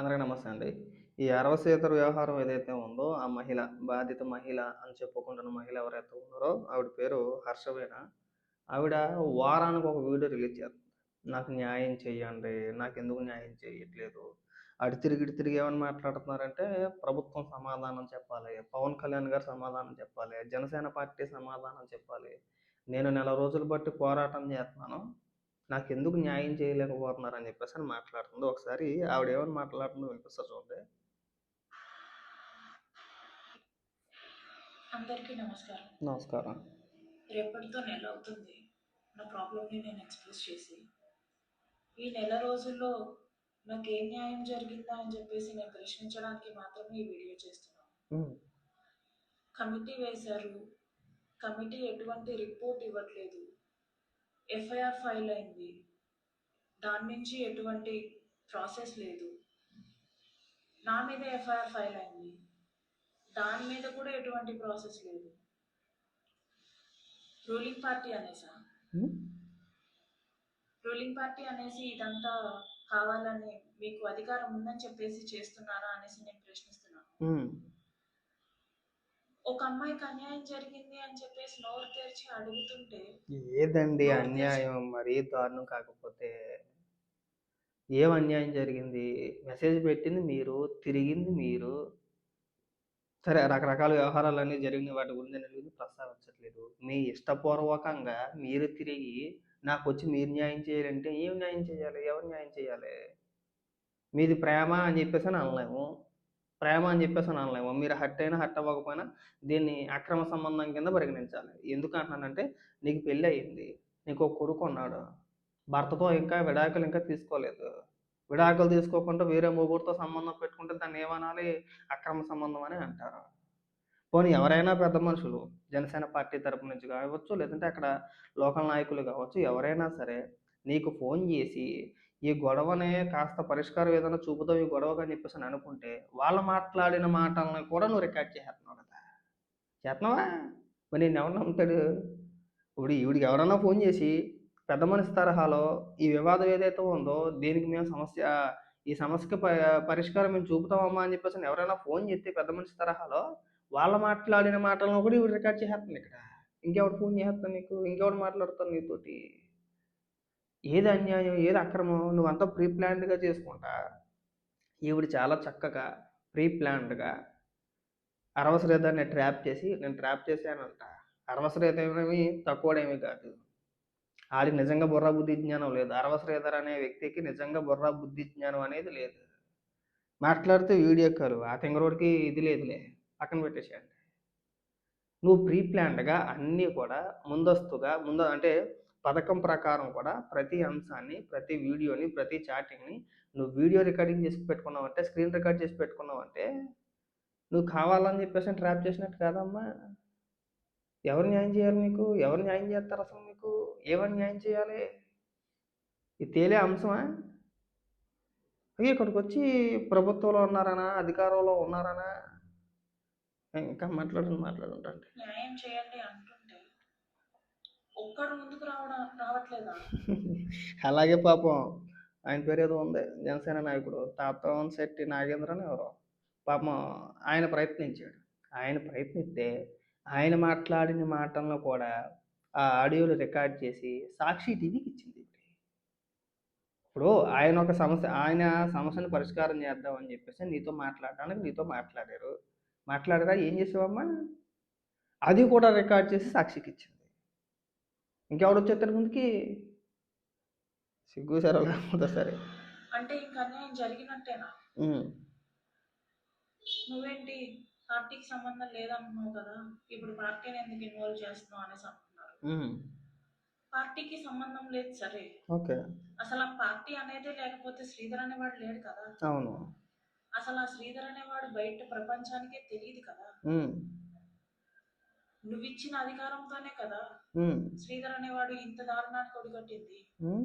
అందరికీ నమస్తే అండి. ఈ అరవసేతర వ్యవహారం ఏదైతే ఉందో, ఆ మహిళ, బాధిత మహిళ అని చెప్పుకుంటున్న మహిళ ఎవరైతే ఉన్నారో, ఆవిడ పేరు హర్షవేణ. ఆవిడ వారానికి ఒక వీడియో రిలీజ్ చేస్తుంది. నాకు న్యాయం చేయండి, నాకెందుకు న్యాయం చేయట్లేదు. అటు తిరిగి, ఇటు తిరిగి ఏమని మాట్లాడుతున్నారంటే, ప్రభుత్వం సమాధానం చెప్పాలి, పవన్ కళ్యాణ్ గారు సమాధానం చెప్పాలి, జనసేన పార్టీ సమాధానం చెప్పాలి. నేను నెల రోజులు బట్టి పోరాటం చేస్తున్నాను. నాకెందుకు న్యాయం చేయలేకపోతున్నారని చెప్పేసని మాట్లాడుతుంది. ఒకసారి ఆవిడేమని మాట్లాడుతుందో వినిపిస్తా చూడండి. అందరికీ నమస్కారం. నమస్కారం. రేపటితో నెల అవుతుంది నా ప్రాబ్లమ్ని నేను ఎక్స్‌ప్రెస్ చేసి. ఈ నెల రోజుల్లో నాకేం న్యాయం జరిగిందా అని చెప్పేసి నేను ప్రశ్నించడానికి మాత్రమే ఈ వీడియో చేస్తున్నాను. హ్మ్. కమిటీ వేశారు. కమిటీ ఎటువంటి రిపోర్ట్ ఇవ్వట్లేదు. ఎఫ్ఐఆర్ ఫైల్ అయింది. దాని నుంచి ఎటువంటి ప్రాసెస్ లేదు. నా మీద ఎఫ్ఐఆర్ ఫైల్ అయింది. దాని మీద కూడా ఎటువంటి ప్రాసెస్ లేదు. రూలింగ్ పార్టీ అనేసా? హ్మ్. రూలింగ్ పార్టీ అనేసి ఇదంతా కావాలని మీకు అధికారం ఉందని చెప్పేసి చేస్తున్నారా అనేసి నేను ప్రశ్నిస్తున్నాను. హ్మ్. ఒక అమ్మాయికి అన్యాయం జరిగింది అని చెప్పేసి నోరు తెరిచి అడుగుతుంటే ఏదండి నోరు తెరిచి అన్యాయం? మరీ దారుణం కాకపోతే. ఏం అన్యాయం జరిగింది? మెసేజ్ పెట్టింది మీరు, తిరిగింది మీరు. సరే రకరకాల వ్యవహారాలన్నీ జరిగిన వాటి గురించి నేను ప్రస్తావించట్లేదు. మీ ఇష్టపూర్వకంగా మీరు తిరిగి నాకొచ్చి మీరు న్యాయం చేయాలంటే ఏం న్యాయం చేయాలి? ఎవరు న్యాయం చేయాలి? మీది ప్రేమ అని చెప్పేసని అనలేము. ప్రేమ అని చెప్పేసని అనలేము. మీరు హర్ట్ అయినా, హర్ట్ అవ్వకపోయినా దీన్ని అక్రమ సంబంధం కింద పరిగణించాలి. ఎందుకు అంటున్నానంటే నీకు పెళ్ళయింది. నీకో కొడుకున్నాడు. భర్తతో ఇంకా విడాకులు ఇంకా తీసుకోలేదు. విడాకులు తీసుకోకుండా వేరే మొగుడితో సంబంధం పెట్టుకుంటే దాన్నేమనాలి? అక్రమ సంబంధం అని అంటారు. పోనీ ఎవరైనా పెద్ద మనుషులు, జనసేన పార్టీ తరపు నుంచి కావచ్చు, లేదంటే అక్కడ లోకల్ నాయకులు కావచ్చు, ఎవరైనా సరే నీకు ఫోను చేసి, ఈ గొడవని కాస్త పరిష్కారం ఏదైనా చూపుదాం ఈ గొడవకి అని చెప్పేసని అనుకుంటే, వాళ్ళు మాట్లాడిన మాటల్ని కూడా నువ్వు రికార్డ్ చేసేత్తన్నావు కదా! చేత్తన్నావా? మరి నిన్నెవడు నమ్ముతాడు? ఇప్పుడు ఈవిడకి ఎవరన్నా ఫోను చేసి, పెద్ద మనిషి తరహాలో ఈ వివాదం ఏదైతే ఉందో, దీనికి మేము ఈ సమస్యకి పరిష్కారం మేము చూపుతామమ్మా అని చెప్పేసని ఎవరైనా ఫోను చేస్తే పెద్ద మనిషి తరహాలో, వాళ్ళు మాట్లాడిన మాటలను కూడా ఈవిడ రికార్డ్ చేసేత్తంది ఇక్కడ. ఇంకెవడు ఫోను చేత్తాడు నీకు? ఇంకెవడు మాట్లాడతాడు నీతోటి? ఏది అన్యాయం? ఏది అక్రమం? నువ్వంతా ప్రీ ప్లాన్డ్‌గా చేసుకుంటా, ఈవిడ చాలా చక్కగా ప్రీ ప్లాన్డ్‌గా అరవసరేదాన్ని ట్రాప్ చేసి, నేను ట్రాప్ చేశానంట. అరవసరేదేమీ తక్కువోడేమీ కాదు. ఆడికి నిజంగా బుర్ర, బుద్ధి, జ్ఞానం లేదు. అరవసరేదర్ అనే వ్యక్తికి నిజంగా బుర్ర, బుద్ధి, జ్ఞానం అనేది లేదు. మాట్లాడితే వీడియో కాలు. ఆ తింగరోడికి ఇది లేదులే. పక్కన పెట్టేసేయండి. నువ్వు ప్రీ ప్లాన్డ్‌గా అన్నీ కూడా ముందు అంటే పథకం ప్రకారం కూడా ప్రతి అంశాన్ని, ప్రతి వీడియోని, ప్రతి చాటింగ్‌ని నువ్వు వీడియో రికార్డింగ్ చేసి పెట్టుకున్నావంటే, స్క్రీన్ రికార్డ్ చేసి పెట్టుకున్నావంటే, నువ్వు కావాలని చెప్పేసని ట్రాప్ చేసినట్టు కాదమ్మా! ఎవరు న్యాయం చేయాలి మీకు? ఎవరు న్యాయం చేత్తారసలు మీకు? ఏమని న్యాయం చేయాలి? ఇది తేలే అంశమా? ఇక్కడికొచ్చి ప్రభుత్వంలో ఉన్నారనా? అధికారంలో ఉన్నారనా? ఇంకా మాట్లాడుంటండి. న్యాయం చేయండి అంటుంటే ఒక్కడు ముందుకు రావట్లేదా? అలాగే పాపం ఆయన పేరేదో ఉంది. జనసేన నాయకుడు తాతవంశెట్టి నాగేంద్రనో ఎవరో. పాపం ఆయన ప్రయత్నించాడు. ఆయన ప్రయత్నిస్తే ఆయన మాట్లాడిన మాటలను కూడా ఆ ఆడియోలు రికార్డ్ చేసి సాక్షి టీవీకి ఇచ్చింది. ఇప్పుడు ఆయన సమస్యను పరిష్కారం చేద్దామని చెప్పేసి నీతో మాట్లాడడానికి నీతో మాట్లాడారు. మాట్లాడారా? ఏం చేసావమ్మా? అది కూడా రికార్డ్ చేసి సాక్షికిచ్చింది. ఇంకెవడొచ్చేత్తాడు ముందుకి? సిగ్గు శరం లేకపోతే సరే. అంటే ఇంక అన్యాయం జరిగినట్టేనా? హ్మ్. నువ్వేంటి పార్టీకి సంబంధం లేదంటున్నావు కదా! ఇప్పుడు పార్టీని ఎందుకు ఇన్వాల్వ్ చేస్తున్నావు అనేసి అంటున్నారు. హ్మ్. పార్టీకి సంబంధం లేదు సరే. ఓకే. అసలు ఆ పార్టీ అనేదే లేకపోతే శ్రీధర్ అనేవాడు లేడు కదా! అవును. అసలు ఆ శ్రీధర్ అనేవాడు బయట ప్రపంచానికే తెలీదు కదా! హ్మ్. నువ్విచ్చిన అధికారంతోనే కదా హ్మ్. శ్రీధర్ అనేవాడు ఇంత దారుణానికి ఒడిగట్టింది. హ్మ్.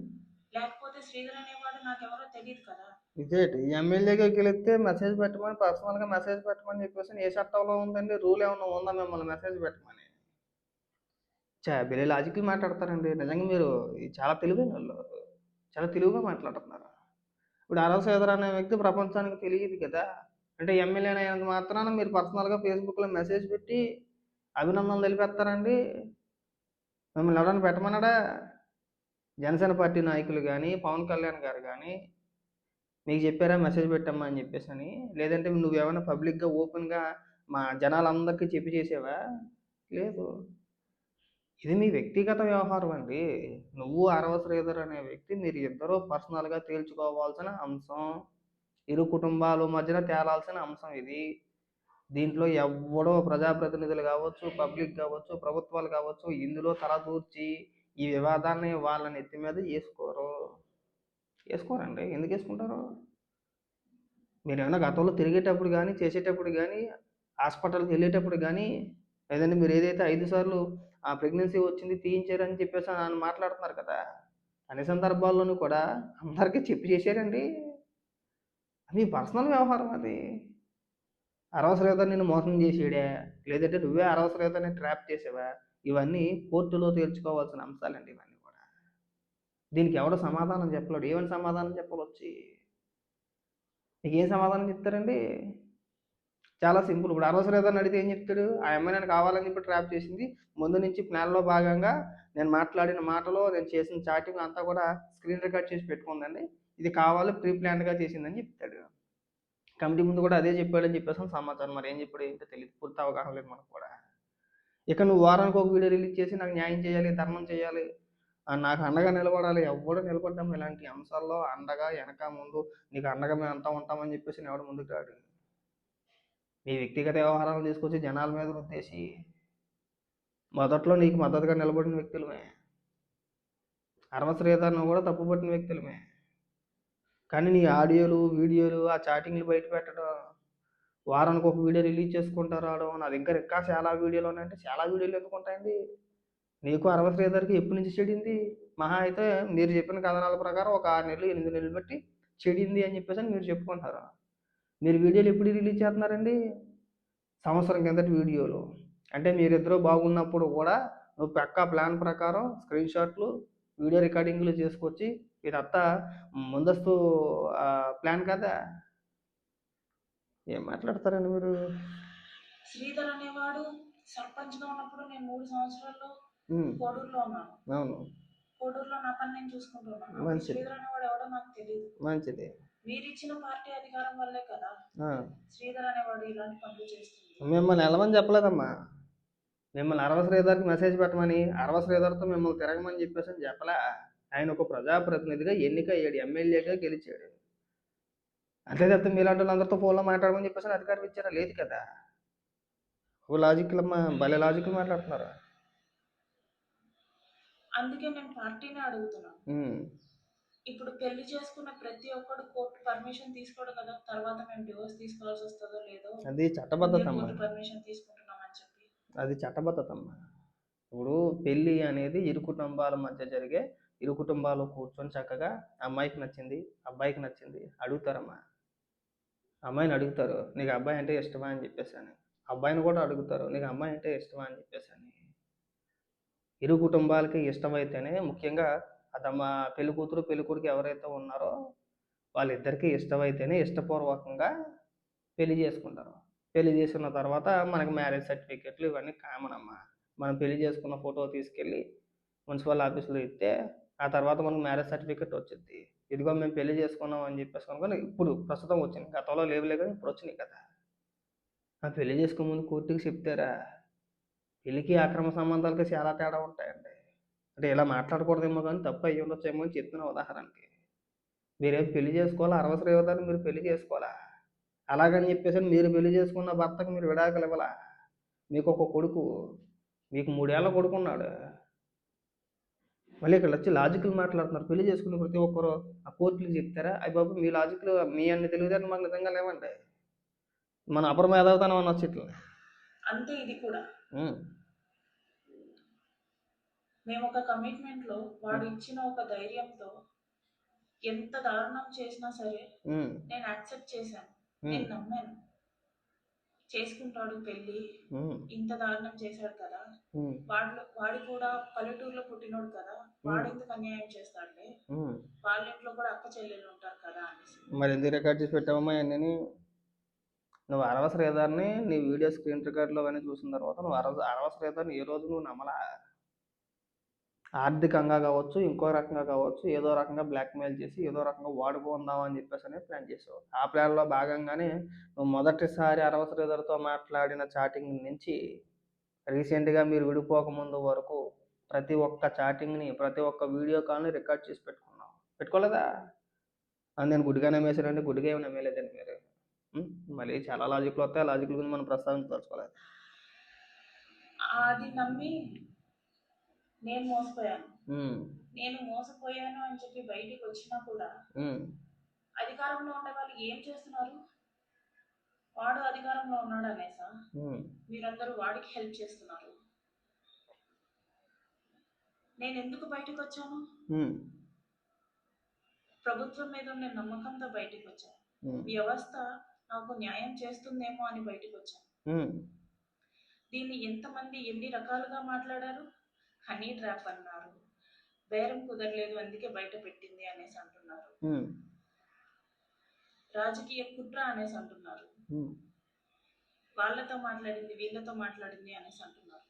లేకపోతే శ్రీధర్ అనేవాడు నాకెవరో తెలీదు కదా! ఇదేటి ఎమ్మెల్యేగా గెలిస్తే మెసేజ్ పెట్టమని పర్సనల్‌గా మెసేజ్ పెట్టమని చెప్పేసని ఏ చట్టంలో ఉందండి? రూల్ ఏమన్నా ఉందా మిమ్మల్ని మెసేజ్ పెట్టమని? భలే లాజిక్‌లు మాట్లాడతారండి. నిజంగా మీరు చాలా తెలివైనోళ్ళు. చాలా తెలివిగా మాట్లాడుతున్నారు. ఇప్పుడు అరవ శ్రీధర్ అనే వ్యక్తి ప్రపంచానికి తెలియదు కదా. అంటే ఎమ్మెల్యే అయినంత మాత్రాన మీరు పర్సనల్గా ఫేస్బుక్లో మెసేజ్ పెట్టి అభినందనలు తెలిపేస్తారండి? మిమ్మల్ని ఎవడన్నా పెట్టమన్నాడా? జనసేన పార్టీ నాయకులు కానీ పవన్ కళ్యాణ్ గారు కానీ మీకు చెప్పారా మెసేజ్ పెట్టమ్మా అని చెప్పేసి అని? లేదంటే నువ్వేమైనా పబ్లిక్గా ఓపెన్గా మా జనాలందరికీ చెప్పి చేసావా? లేదు. ఇది మీ వ్యక్తిగత వ్యవహారం అండి. నువ్వు అరవ శ్రీధర్ అనే వ్యక్తి మీరు ఇద్దరూ పర్సనల్గా తేల్చుకోవాల్సిన అంశం. ఇరు కుటుంబాల మధ్యన తేలాల్సిన అంశం ఇది. దీంట్లో ఎవ్వడో ప్రజాప్రతినిధులు కావచ్చు, పబ్లిక్ కావచ్చు, ప్రభుత్వాలు కావచ్చు ఇందులో తలదూర్చి ఈ వివాదాన్ని వాళ్ళ నెత్తి మీద వేసుకోరు. వేసుకోరండి. ఎందుకు వేసుకుంటారు? మీరు ఏమైనా గతంలో తిరిగేటప్పుడు కానీ చేసేటప్పుడు కానీ హాస్పిటల్కి వెళ్ళేటప్పుడు కానీ లేదంటే మీరు ఏదైతే 5 సార్లు ఆ ప్రెగ్నెన్సీ వచ్చింది తీయించారని చెప్పేసి అని మాట్లాడుతున్నారు కదా, అన్ని సందర్భాల్లోనూ కూడా అందరికీ చెప్పి చేశారండి? అది పర్సనల్ వ్యవహారం అది. అరవ శ్రీధర్ నిన్ను మోసం చేసాడా, లేదంటే నువ్వే అరవ శ్రీధర్ని ట్రాప్ చేసావా, ఇవన్నీ కోర్టులో తేల్చుకోవాల్సిన అంశాలండి ఇవన్నీ కూడా. దీనికి ఎవడు సమాధానం చెప్పలేడు. ఏమని సమాధానం చెప్పాలొచ్చి? మీకు ఏం సమాధానం చెప్తారండి? చాలా సింపుల్. ఇప్పుడు అరవ శ్రీధర్ని అడిగితే ఏం చెప్తాడు? ఆ అమ్మాయి నన్ను కావాలని చెప్పి ట్రాప్ చేసింది. ముందు నుంచి ప్లాన్లో భాగంగా నేను మాట్లాడిన మాటలో నేను చేసిన చాటింగ్ అంతా కూడా స్క్రీన్ రికార్డ్ చేసి పెట్టుకుందండి. ఇది కావాలి ప్రీ ప్లాన్డ్గా చేసిందని చెప్తాడు. కమిటీ ముందు కూడా అదే చెప్పాడని చెప్పేసి సమాచారం. మరి ఏం చెప్పాడు ఏంటో తెలియదు. పూర్తి అవగాహన లేదు మనకు కూడా. ఇక నువ్వు వారానికి ఒక వీడియో రిలీజ్ చేసి నాకు న్యాయం చేయాలి, ధర్మం చేయాలి, నాకు అండగా నిలబడాలి. ఎవడు నిలబడ్డాము ఇలాంటి అంశాల్లో అండగా వెనక ముందు నీకు అండగా మేము అంతా ఉంటామని చెప్పేసి ఎవడు ముందుకు రాడు. మీ వ్యక్తిగత వ్యవహారాలు తీసుకొచ్చి జనాల మీద రుద్దేసి మొదట్లో నీకు మద్దతుగా నిలబడిన వ్యక్తులమే. అరవ శ్రీధర్ను కూడా తప్పుపట్టిన వ్యక్తులమే. కానీ నీ ఆడియోలు వీడియోలు ఆ చాటింగ్లు బయట పెట్టడం, వారానికి ఒక వీడియో రిలీజ్ చేసుకుంటూ రావడం, నాది ఇంకా చాలా వీడియోలు ఉన్నాయంటే చాలా వీడియోలు ఎందుకు ఉంటాయండి? నీకు అరవ శ్రీధర్కి ఎప్పటి నుంచి చెడింది? మహా అయితే మీరు చెప్పిన కథనాల ప్రకారం ఒక 6 నెలలు 8 నెలలు బట్టి చెడింది అని చెప్పేసి అని మీరు చెప్పుకుంటారు. మీరు వీడియోలు ఎప్పుడు రిలీజ్ చేస్తున్నారండి? సంవత్సరం కిందటి వీడియోలు. అంటే మీరిద్దరూ బాగున్నప్పుడు కూడా నువ్వు పక్కా ప్లాన్ ప్రకారం స్క్రీన్ షాట్లు వీడియో రికార్డింగ్లు చేసుకొచ్చి ఇదంతా ముందస్తు ప్లాన్ కదా. ఏం మాట్లాడతారండి మీరు? శ్రీధర్ అనేవాడు సర్పంచ్గా ఉన్నప్పుడు నేను 3 సంవత్సరాల్లో కోడూరులో ఉన్నాను. అవును. కోడూరులో నా పని నేను చూసుకుంటున్నాను. మంచిది. శ్రీధర్ అనేవాడు ఎవడో నాకు తెలియదు. మంచిది. మీరు ఇచ్చిన పార్టీ అధికారం వల్లే కదా శ్రీధర్ అనేవాడు ఇలాంటి పనులు చేస్తుంది. మిమ్మల్ని వెళ్ళమని చెప్పలేదమ్మా. మిమ్మల్ని అరవ శ్రీధర్కి మెసేజ్ పెట్టమని, అరవ శ్రీధర్తో మిమ్మల్ని తిరగమని చెప్పేసి అని చెప్పలే. ఆయన ఒక ప్రజాప్రతినిధిగా ఎన్నికయ్యాడు, ఎమ్మెల్యేగా గెలిచాడు. అంతే తప్పితే మీలాంటి వాళ్ళందరితో ఫోన్లో మాట్లాడమని చెప్పేసి అధికారం ఇచ్చారా? లేదు కదా. ఓ లాజిక్లు అమ్మా, భలే లాజిక్లు మాట్లాడుతున్నారు. అందుకే నేను పార్టీని అడుగుతున్నాను. ఇప్పుడు పెళ్లి చేసుకున్న ప్రతి ఒక్కడు కోర్టు పర్మిషన్ తీసుకోవడం కదా, తర్వాత మేము డివోర్స్ తీసుకోవాల్సి వస్తుందో లేదో అది చట్టబద్ధత అమ్మా. కోర్టు పర్మిషన్ తీసుకుంటున్నామని చెప్పి అది చట్టబద్ధత అమ్మా. ఇప్పుడు పెళ్ళి అనేది ఇరు కుటుంబాల మధ్య జరిగే, ఇరు కుటుంబాలు కూర్చొని చక్కగా అమ్మాయికి నచ్చింది అబ్బాయికి నచ్చింది అడుగుతారమ్మా. అమ్మాయిని అడుగుతారు నీకు అబ్బాయి అంటే ఇష్టమా అని చెప్పేసి అని, అబ్బాయిని కూడా అడుగుతారు నీకు అమ్మాయి అంటే ఇష్టమా అని చెప్పేసి అని. ఇరు కుటుంబాలకి ఇష్టమైతేనే, ముఖ్యంగా అదమ్మ పెళ్లి కూతురు పెళ్లి కొడుకు ఎవరైతే ఉన్నారో వాళ్ళిద్దరికీ ఇష్టమైతేనే ఇష్టపూర్వకంగా పెళ్లి చేసుకుంటారు. పెళ్లి చేసుకున్న తర్వాత మనకి మ్యారేజ్ సర్టిఫికెట్లు ఇవన్నీ కామన్ అమ్మా. మనం పెళ్లి చేసుకున్న ఫోటో తీసుకెళ్ళి మున్సిపల్ ఆఫీస్లో ఇస్తే ఆ తర్వాత మనకు మ్యారేజ్ సర్టిఫికెట్ వచ్చింది. ఇదిగో మేము పెళ్లి చేసుకున్నాం అని చెప్పేసి అనుకోని ఇప్పుడు ప్రస్తుతం వచ్చింది, గతంలో లేవులే కానీ ఇప్పుడు వచ్చినాయి కదా. ఆ పెళ్లి చేసుకునే ముందు కోర్టుకి చెప్తారా? పెళ్లికి అక్రమ సంబంధాలకి చాలా తేడా ఉంటాయండి. అంటే ఇలా మాట్లాడకూడదేమో కానీ తప్పు అయ్యి ఉండొచ్చేమో అని చెప్తున్నా ఉదాహరణకి. మీరేం పెళ్లి చేసుకోవాలా, అరవ శ్రీవదాన్ని మీరు పెళ్లి చేసుకోవాలా? అలాగని చెప్పేసి మీరు పెళ్లి చేసుకున్న భర్తకు మీరు విడాకులు ఇవ్వాలా? మీకు ఒక కొడుకు, మీకు 3 ఏళ్ల కొడుకు ఉన్నాడు. మళ్ళీ ఇక్కడ వచ్చి లాజిక్లు మాట్లాడుతున్నారు. పెళ్లి చేసుకున్న ప్రతి ఒక్కరు ఆ కోర్టులకు చెప్తారా? అయ్యి బాబు మీ లాజిక్లు మీ అన్ని తెలివితేటలు మాకు నిజంగా లేవండి. మన అపర మేధావితనం అనొచ్చు ఇట్లా. అంతే ఇది కూడా. మేము ఒక కమిట్మెంట్లో వాడు ఇచ్చిన ఒక ధైర్యంతో ఎంత దారుణం చేసినా సరే నేను యాక్సెప్ట్ చేశాను, నేను నమ్మాను. చేసుకుంటాడు పెళ్ళి, ఉమ్, ఇంత దారుణం చేశాడు కదా, ఉమ్, వాడి కూడా పల్లెటూరులో పుట్టినోడు కదా, ఉమ్, వాడు ఎందుకు అన్యాయం చేస్తాడులే, ఉమ్. వాళ్ళ ఇంట్లో కూడా అక్క చెల్లెలు ఉంటారు కదా అనేసి. మరి ఎందుకు రికార్డ్ చేసి పెట్టావమ్మా అన్నీ? నువ్వు అరవ శ్రీధర్ని నీ వీడియో స్క్రీన్ రికార్డులో అవన్నీ చూసిన తర్వాత నువ్వు అరవ శ్రీధర్ని ఏ రోజు నువ్వు నమ్మలా. ఆర్థికంగా కావచ్చు, ఇంకో రకంగా కావచ్చు, ఏదో రకంగా బ్లాక్మెయిల్ చేసి ఏదో రకంగా వాడుకుందాం అని చెప్పేసి అని ప్లాన్ చేసావు. ఆ ప్లాన్లో భాగంగానే నువ్వు మొదటిసారి అరవ శ్రీధర్తో మాట్లాడిన చాటింగ్ నుంచి రీసెంట్గా మీరు విడిపోకముందు వరకు ప్రతి ఒక్క చాటింగ్ని, ప్రతి ఒక్క వీడియో కాల్ని రికార్డ్ చేసి పెట్టుకున్నావు. పెట్టుకోలేదా? అది నేను గుడ్డిగా నమ్మేశానంటే గుడ్డిగా ఏమి నమ్మేలేదండి మీరు. మళ్ళీ చాలా లాజిక్లు వస్తాయి. ఆ లాజిక్ల గురించి మనం ప్రస్తావించదలుచుకోలేదు. అది నమ్మి నేను మోసపోయాను. ఉమ్, నేను మోసపోయాను అని చెప్పి బయటికి వచ్చినా కూడా ఉమ్, అధికారంలో ఉండే వాళ్ళు ఏం చేస్తున్నారు? వాడు అధికారంలో ఉన్నాడు అనేసా ఉమ్, మీరందరూ వాడికి హెల్ప్ చేస్తున్నారు? నేను ఎందుకు బయటకు వచ్చాను? ఉమ్, ప్రభుత్వం మీద ఉన్న నమ్మకంతో బయటకు వచ్చాను. ఉమ్, వ్యవస్థ నాకు న్యాయం చేస్తుందేమో అని బయటకు వచ్చాను. ఉమ్, దీన్ని ఎంతమంది ఎన్ని రకాలుగా మాట్లాడారు. హనీ ట్రాప్ అన్నారు, బేరం కుదరలేదు అందుకే బయట పెట్టింది అనేసి అంటున్నారు, ఉమ్, రాజకీయ కుట్ర అనేసి అంటున్నారు, ఉమ్, వాళ్ళతో మాట్లాడింది వీళ్ళతో మాట్లాడింది అనేసి అంటున్నారు.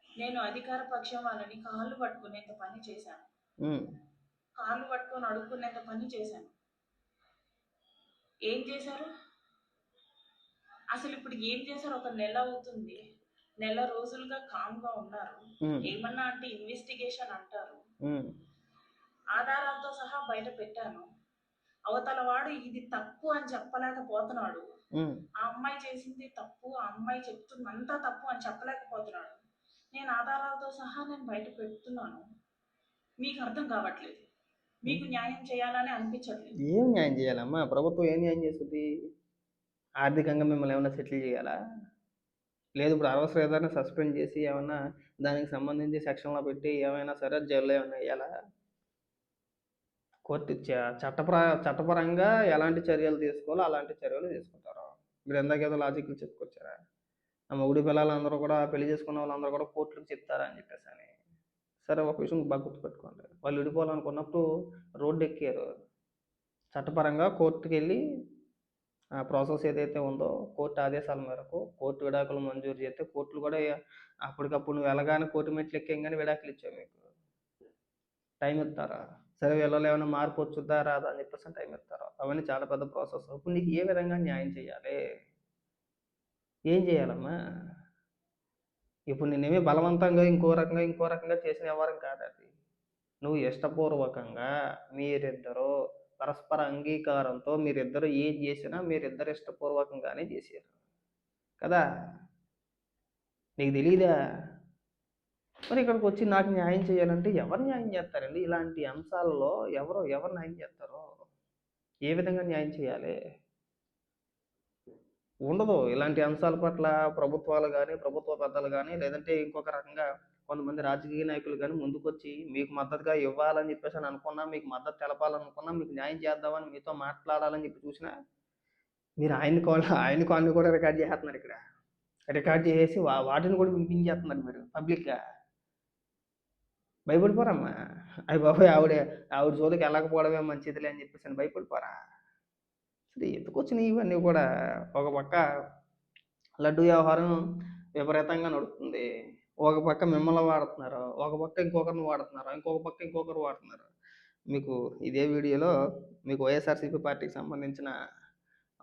నేను అధికార పక్షం వాళ్ళని కాళ్ళు పట్టుకునేంత పని చేశాను. ఉమ్, కాళ్ళు పట్టుకొని అడుక్కునేంత పని చేశాను. ఏం చేశారు? అసలు ఇప్పుడు ఏం చేశారు? ఒక నెల అవుతుంది, నెల రోజులుగా కామ్గా ఉన్నారు. ఉమ్, ఏమన్నా అంటే ఇన్వెస్టిగేషన్ అంటారు, ఉమ్, ఆధారాలతో సహా బయట పెట్టాను. అవతల వాడు ఇది తప్పు అని చెప్పలేకపోతున్నాడు. ఉమ్. ఆ అమ్మాయి చేసింది తప్పు, ఆ అమ్మాయి చెప్తుందంతా తప్పు అని చెప్పలేకపోతున్నాడు. నేను ఆధారాలతో సహా నేను బయట పెడుతున్నాను. మీకు అర్థం కావట్లేదు, మీకు న్యాయం చేయాలని అనిపించట్లేదు. ఏం న్యాయం చేయాలమ్మా? ప్రభుత్వం ఏం న్యాయం చేస్తుంది? ఆర్థికంగా మిమ్మల్ని ఏమైనా సెటిల్ చేయాలా? లేదు ఇప్పుడు అరవ శ్రీధర్ని సస్పెండ్ చేసి ఏమన్నా దానికి సంబంధించి సెక్షన్లో పెట్టి ఏమైనా సరే జైల్లో ఏమైనా వేయాలా? కోర్టు చట్టపరంగా ఎలాంటి చర్యలు తీసుకోవాలో అలాంటి చర్యలు తీసుకుంటారు. మీరు ఎందాక ఏదో లాజిక్లు చెప్పుకొచ్చారా? ఆ మొగుడు పిల్లలందరూ కూడా పెళ్లి చేసుకున్న వాళ్ళందరూ కూడా కోర్టులకు చెప్తారా అని చెప్పేసి అని. సరే ఒక విషయం బాగా గుర్తుపెట్టుకోండి, వాళ్ళు విడిపోవాలనుకున్నప్పుడు రోడ్డు ఎక్కారు. చట్టపరంగా కోర్టుకు వెళ్ళి ఆ ప్రాసెస్ ఏదైతే ఉందో కోర్టు ఆదేశాల మేరకు కోర్టు విడాకులు మంజూరు చేస్తే కోర్టులు కూడా అప్పటికప్పుడు నువ్వు వెళ్ళగానే కోర్టు మెట్లు ఎక్కంగానే విడాకులు ఇచ్చావు. మీకు టైం ఇస్తారా? సరే వీళ్ళలో ఏమైనా మార్పు వచ్చుద్దా రాదా అని చెప్పేసి టైం ఇస్తారు. అవన్నీ చాలా పెద్ద ప్రాసెస్. ఇప్పుడు నీకు ఏ విధంగా న్యాయం చేయాలి? ఏం చేయాలమ్మా? ఇప్పుడు నేనేమి బలవంతంగా ఇంకో రకంగా చేసిన వ్యవహారం కాదు అది. నువ్వు ఇష్టపూర్వకంగా మీరిద్దరూ పరస్పర అంగీకారంతో మీరిద్దరు ఏం చేసినా మీరిద్దరు ఇష్టపూర్వకంగానే చేశారు కదా. నీకు తెలీదా? మరి ఇక్కడికి వచ్చి నాకు న్యాయం చేయాలంటే ఎవరు న్యాయం చేస్తారండి? ఇలాంటి అంశాలలో ఎవరు న్యాయం చేస్తారు? ఏ విధంగా న్యాయం చేయాలి? ఉండదు. ఇలాంటి అంశాల పట్ల ప్రభుత్వాలు కానీ, ప్రభుత్వ పెద్దలు కానీ, లేదంటే ఇంకొక రకంగా కొంతమంది రాజకీయ నాయకులు కానీ ముందుకొచ్చి మీకు మద్దతుగా ఇవ్వాలని చెప్పేసి అని అనుకున్నా, మీకు మద్దతు తెలపాలనుకున్నా, మీకు న్యాయం చేద్దామని మీతో మాట్లాడాలని చెప్పి చూసినా మీరు ఆయన కాల్ని కూడా రికార్డ్ చేస్తున్నారు ఇక్కడ. రికార్డ్ చేసి వాటిని కూడా వినిపించేస్తున్నారు మీరు పబ్లిక్గా. భయపడిపోరమ్మా. అయ్య బాబోయ్ ఆవిడ జోలికి వెళ్ళకపోవడమే మంచిదిలే అని చెప్పేసి అని భయపడిపోరా? అసలు ఎందుకు వచ్చినాయి ఇవన్నీ కూడా? ఒక పక్క లడ్డు వ్యవహారం విపరీతంగా నడుస్తుంది, ఒక పక్క మిమ్మల్ని వాడుతున్నారు, ఒక పక్క ఇంకొకరిని వాడుతున్నారు, ఇంకొక పక్క ఇంకొకరు వాడుతున్నారు. మీకు ఇదే వీడియోలో మీకు వైఎస్ఆర్సీపీ పార్టీకి సంబంధించిన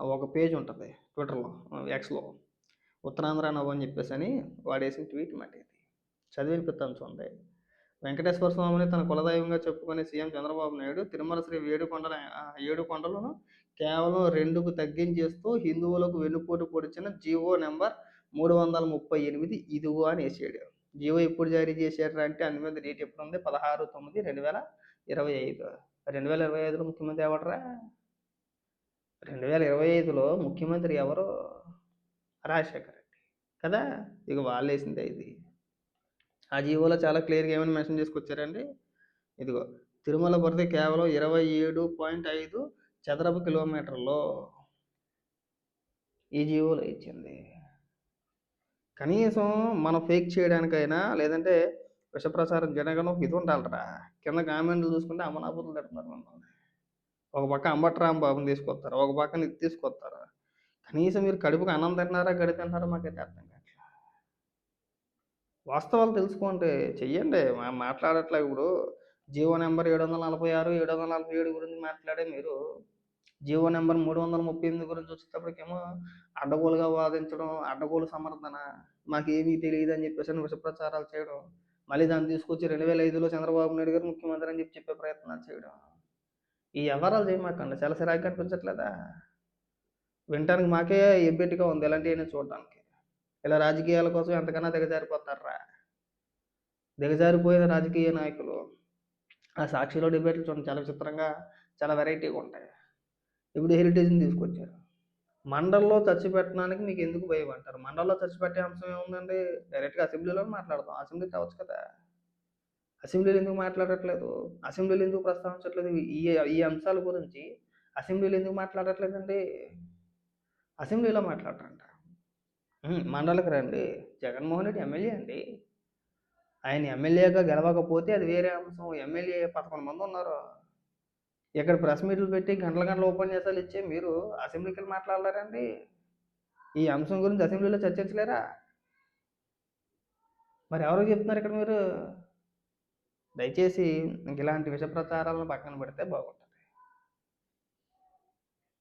ఒక పేజ్ ఉంటుంది ట్విట్టర్లో, ఎక్స్లో, ఉత్తరాంధ్ర నవ్వు అని చెప్పేసి అని వాడేసిన ట్వీట్ మాట ఇది. చదివినిపిస్తాను చూడండి. వెంకటేశ్వర స్వామిని తన కులదైవంగా చెప్పుకునే సీఎం చంద్రబాబు నాయుడు తిరుమల శ్రీ ఏడు కొండలను కేవలం 2కు తగ్గించేస్తూ హిందువులకు వెన్నుపోటు పొడిచిన జీవో నెంబర్ 338 ఇదిగో అని వేసాడు. జీవో ఎప్పుడు జారీ చేశాడు అంటే అందు మీద డేట్ ఎప్పుడు ఉంది? 16/9/2025. 2025లో ముఖ్యమంత్రి ఎవడరా? 2025లో ముఖ్యమంత్రి ఎవరు? రాజశేఖర్ రెడ్డి కదా. ఇక వాళ్ళు వేసిందే ఇది. ఆ జీవోలో చాలా క్లియర్గా ఏమైనా మెన్షన్ చేసుకొచ్చారండి. ఇదిగో తిరుమల పరిధి కేవలం 27.5 చదరపు కిలోమీటర్లో. ఈ జీవోలో ఇచ్చింది. కనీసం మనం ఫేక్ చేయడానికైనా లేదంటే విష ప్రచారం చేయడానికైనా ఒక ఇది ఉండాలిరా. కింద కామెంట్లు చూసుకుంటే అమ్మనాబూతులు తిడుతున్నారు మమ్మల్ని. ఒక పక్క అంబటి రాంబాబుని తీసుకొస్తారు. ఒక పక్కన ఇది తీసుకొస్తారు. కనీసం మీరు కడుపుకి అన్నం తింటున్నారా, గడి తింటున్నారా మాకైతే అర్థం కావట్లేదు. వాస్తవాలు తెలుసుకోండి, చెయ్యండి. మాట్లాడట్లే ఇప్పుడు జీవో నెంబర్ 746, 747 గురించి మాట్లాడే మీరు జీవో నెంబర్ 338 గురించి వచ్చేటప్పటికేమో అడ్డగోలుగా వాదించడం, అడ్డగోలు సమర్థన, మాకేమీ తెలియదు అని చెప్పేసి విష ప్రచారాలు చేయడం, మళ్ళీ దాన్ని తీసుకొచ్చి 2005లో చంద్రబాబు నాయుడు గారు ముఖ్యమంత్రి అని చెప్పే ప్రయత్నాలు చేయడం. ఈ వ్యవహారాలు చేయమాకండి. చాలా చిరాకుగా అనిపించట్లేదా? వినటానికి మాకే ఎబ్బెట్టుగా ఉంది ఇలాంటివన్నీ చూడడానికి. ఇలా రాజకీయాల కోసం ఎంతకన్నా దిగజారిపోతారా? దిగజారిపోయిన రాజకీయ నాయకులు ఆ సాక్షిలో డిబేట్లు చూడండి, చాలా విచిత్రంగా, చాలా వెరైటీగా ఉంటాయి. ఇప్పుడు హెరిటేజ్ని తీసుకొచ్చారు. మండల్లో చర్చ పెట్టడానికి మీకు ఎందుకు భయం అంటారు? మండల్లో చర్చ పెట్టే అంశం ఏముందండి? డైరెక్ట్గా అసెంబ్లీలో మాట్లాడదాం. అసెంబ్లీ కావచ్చు కదా. అసెంబ్లీలో ఎందుకు మాట్లాడట్లేదు? అసెంబ్లీలో ఎందుకు ప్రస్తావించట్లేదు? ఈ ఈ అంశాల గురించి అసెంబ్లీలో ఎందుకు మాట్లాడట్లేదండి? అసెంబ్లీలో మాట్లాడరంట. మండలికి రండి. జగన్మోహన్ రెడ్డి ఎమ్మెల్యే అండి. ఆయన ఎమ్మెల్యేగా గెలవకపోతే అది వేరే అంశం. ఎమ్మెల్యే 11 మంది ఉన్నారు. ఇక్కడ ప్రెస్ మీట్లు పెట్టి గంటల గంటల ఉపన్యాసాలు ఇచ్చే మీరు అసెంబ్లీకి వెళ్ళి మాట్లాడలేరండి? ఈ అంశం గురించి అసెంబ్లీలో చర్చించలేరా? మరి ఎవరికి చెప్తున్నారు ఇక్కడ మీరు? దయచేసి ఇలాంటి విష ప్రచారాలను పక్కన పెడితే బాగుంటుంది.